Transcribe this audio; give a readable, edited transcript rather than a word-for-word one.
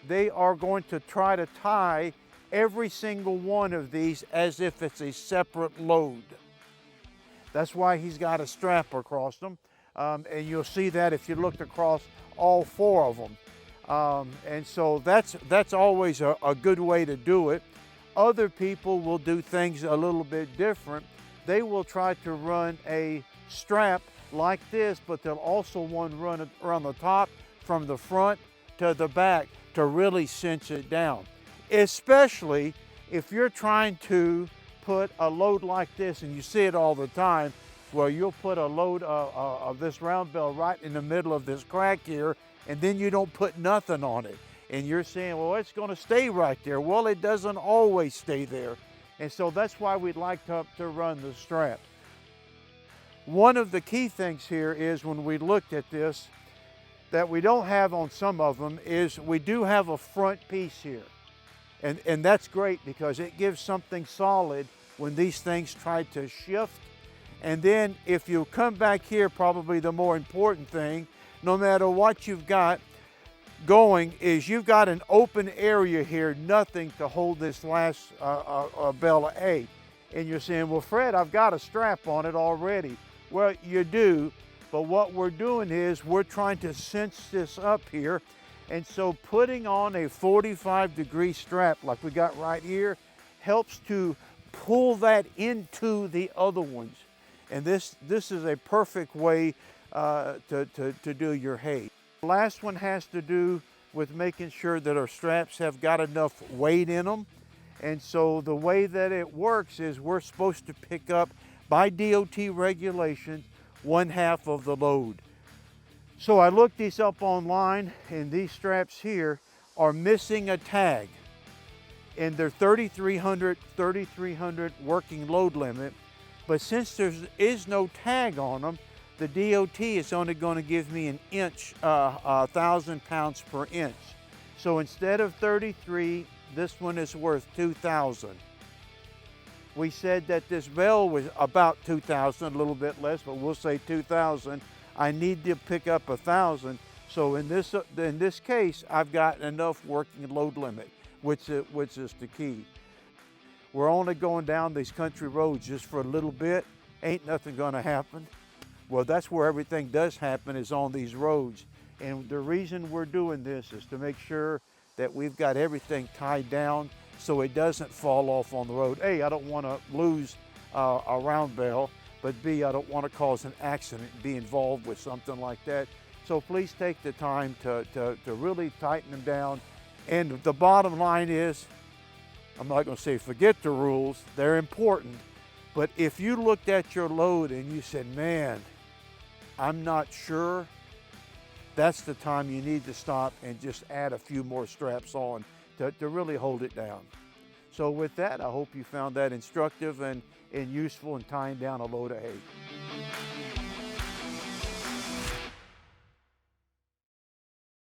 they are going to try to tie every single one of these as if it's a separate load. That's why he's got a strap across them. And you'll see that if you looked across all 4 of them. And so that's always a good way to do it. Other people will do things a little bit different. They will try to run a strap like this, but they'll also run it around the top from the front to the back to really cinch it down. Especially if you're trying to put a load like this, and you see it all the time, where you'll put a load of this round bale right in the middle of this crack here, and then you don't put nothing on it. And you're saying, well, it's gonna stay right there. Well, it doesn't always stay there. And so that's why we'd like to run the strap. One of the key things here is, when we looked at this, that we don't have on some of them, is we do have a front piece here. And that's great, because it gives something solid when these things try to shift. And then if you come back here, probably the more important thing, no matter what you've got going, is you've got an open area here, nothing to hold this last bale of hay. And you're saying, well, Fred, I've got a strap on it already. Well, you do, but what we're doing is we're trying to cinch this up here. And so putting on a 45-degree strap like we got right here helps to pull that into the other ones. And this is a perfect way to do your hay. The last one has to do with making sure that our straps have got enough weight in them. And so the way that it works is we're supposed to pick up, by DOT regulations, 1/2 of the load. So I looked these up online, and these straps here are missing a tag. And they're 3,300 working load limit. But since there is no tag on them, the DOT is only going to give me an inch, 1,000 pounds per inch. So instead of 33, this one is worth 2,000. We said that this bale was about 2,000, a little bit less, but we'll say 2,000. I need to pick up 1,000. So in this case, I've got enough working load limit, which is the key. We're only going down these country roads just for a little bit. Ain't nothing gonna happen. Well, that's where everything does happen, is on these roads. And the reason we're doing this is to make sure that we've got everything tied down so it doesn't fall off on the road. A, I don't wanna lose a round bale, but B, I don't wanna cause an accident and be involved with something like that. So please take the time to really tighten them down. And the bottom line is, I'm not going to say forget the rules, they're important, but if you looked at your load and you said, man, I'm not sure, that's the time you need to stop and just add a few more straps on to really hold it down. So with that, I hope you found that instructive and useful in tying down a load of hay.